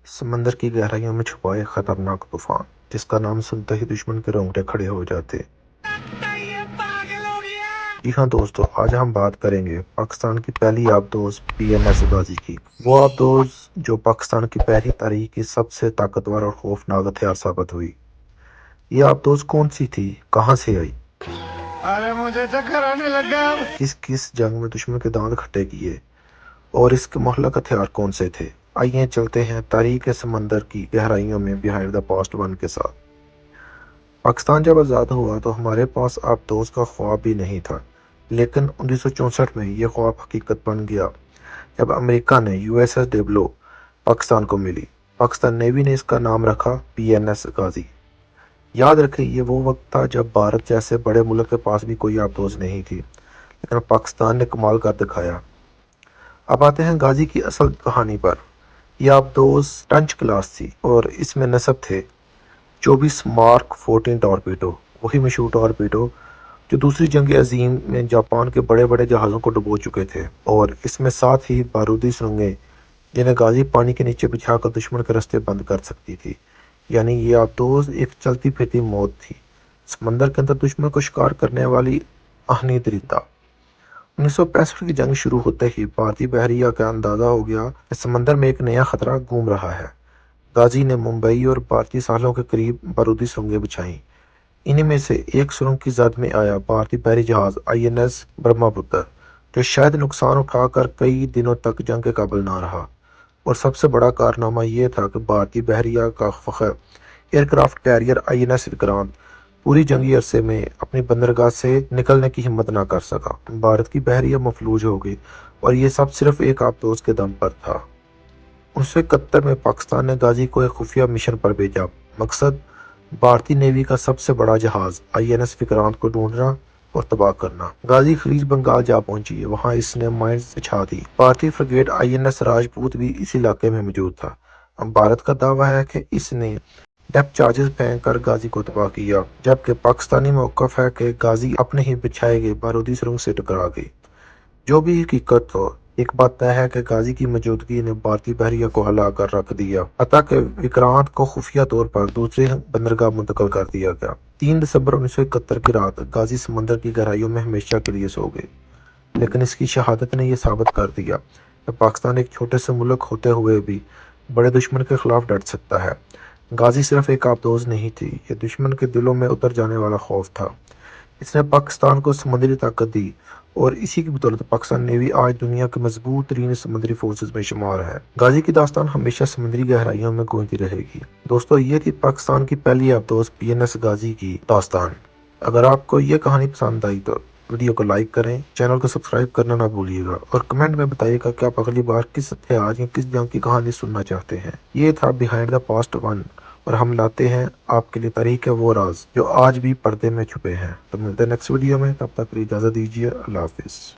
سمندر کی گہرائیوں میں چھپا ایک خطرناک طوفان جس کا نام سنتے ہی دشمن کے رونگٹے کھڑے ہو جاتے۔ جی ہاں دوستو، آج ہم بات کریں گے پاکستان کی پہلی آبدوز پی این ایس غازی کی۔ وہ آبدوز جو پاکستان کی پہلی تاریخ کی سب سے طاقتور اور خوفناک ہتھیار ثابت ہوئی۔ یہ آبدوز کون سی تھی، کہاں سے آئی، مجھے چکر آنے لگا۔ کس جنگ میں دشمن کے دانت کھٹے کیے اور اس کے مہلک ہتھیار کون سے تھے؟ آئیے چلتے ہیں تاریخ کے سمندر کی گہرائیوں میں بیہائنڈ دا پاسٹ ون کے ساتھ۔ پاکستان جب آزاد ہوا تو ہمارے پاس آبدوز کا خواب بھی نہیں تھا، لیکن 1964 میں یہ خواب حقیقت بن گیا جب امریکہ نے یو ایس ایس ڈیبلو پاکستان کو ملی۔ پاکستان نیوی نے اس کا نام رکھا پی این ایس غازی۔ یاد رکھیں، یہ وہ وقت تھا جب بھارت جیسے بڑے ملک کے پاس بھی کوئی آبدوز نہیں تھی، لیکن پاکستان نے کمال کر دکھایا۔ اب آتے ہیں غازی کی اصل کہانی پر۔ یہ آبدوز ٹنچ کلاس تھی اور اس میں نصب تھے 24 مارک 14 ٹارپیڈو، وہی مشہور ٹارپیڈو جو دوسری جنگ عظیم میں جاپان کے بڑے بڑے جہازوں کو ڈبو چکے تھے، اور اس میں ساتھ ہی بارودی سرنگیں جنہیں غازی پانی کے نیچے بچھا کر دشمن کے راستے بند کر سکتی تھی۔ یعنی یہ آبدوز ایک چلتی پھرتی موت تھی، سمندر کے اندر دشمن کو شکار کرنے والی آہنی درندہ۔ 1965 کی جنگ شروع ہوتے ہی بھارتی بحریہ کا اندازہ ہو گیا کہ سمندر میں ایک نیا خطرہ گھوم رہا ہے۔ غازی نے ممبئی اور بھارتی ساحلوں کے قریب بارودی سرنگیں بچھائیں۔ انہی میں سے ایک سرنگ کی زد میں آیا بھارتی بحری جہاز آئی این ایس برہما پتر، جو شاید نقصان اٹھا کر کئی دنوں تک جنگ کے قابل نہ رہا۔ اور سب سے بڑا کارنامہ یہ تھا کہ بھارتی بحریہ کا فخر ایئر کرافٹ کیریئر آئی این ایس وکرانت پوری جنگی عرصے میں اپنی بندرگاہ سے نکلنے کی ہمت نہ کر سکا۔ بھارت کی بحریہ مفلوج ہو گئی اور یہ سب صرف ایک آبدوز کے دم پر تھا۔ 1971 میں پاکستان نے غازی کو ایک خفیہ مشن پر بھیجا۔ مقصد بھارتی نیوی کا سب سے بڑا جہاز آئی این ایس وکرانت کو ڈھونڈنا اور تباہ کرنا۔ غازی خلیج بنگال جا پہنچی، وہاں اس نے مائنز بچھا دی۔ بھارتی فریگیٹ آئی این ایس راجپوت بھی اس علاقے میں موجود تھا۔ اب بھارت کا دعویٰ ہے کہ اس نے ڈیپتھ چارجز پھینک کر غازی کو تباہ کیا، جبکہ پاکستانی موقف ہے کہ غازی اپنے ہی بچھائے گئے بارودی سرنگ سے ٹکرا گئی۔ جو بھی حقیقت ہو، ایک بات طے ہے کہ غازی کی موجودگی نے بھارتی بحریہ کو ہلا کر رکھ دیا، حتیٰ کہ وکرانت کو خفیہ طور پر دوسری بندرگاہ منتقل کر دیا گیا۔ 3 دسمبر 1971 کی رات غازی سمندر کی گہرائیوں میں ہمیشہ کے لیے سو گئی، لیکن اس کی شہادت نے یہ ثابت کر دیا کہ پاکستان ایک چھوٹے سے ملک ہوتے ہوئے بھی بڑے دشمن کے خلاف ڈٹ سکتا ہے۔ غازی صرف ایک آبدوز نہیں تھی، یہ دشمن کے دلوں میں اتر جانے والا خوف تھا۔ اس نے پاکستان کو سمندری طاقت دی، اور اسی کی بدولت پاکستان نیوی آج دنیا کی مضبوط ترین سمندری فورسز میں شمار ہے۔ غازی کی داستان ہمیشہ سمندری گہرائیوں میں گونجتی رہے گی۔ دوستو، یہ تھی پاکستان کی پہلی آبدوز پی این ایس غازی کی داستان۔ اگر آپ کو یہ کہانی پسند آئی تو ویڈیو کو لائک کریں، چینل کو سبسکرائب کرنا نہ بھولیے گا، اور کمنٹ میں بتائیے گا کہ آپ اگلی بار کس ہتھیار یا کس جنگ کی کہانی سننا چاہتے ہیں۔ یہ تھا بیہائنڈ دا پاسٹ ون، اور ہم لاتے ہیں آپ کے لیے تاریخ کے وہ راز جو آج بھی پردے میں چھپے ہیں۔ تو ملتے ہیں نیکسٹ ویڈیو میں، تب تک کے لیے اجازت دیجیے۔ اللہ حافظ۔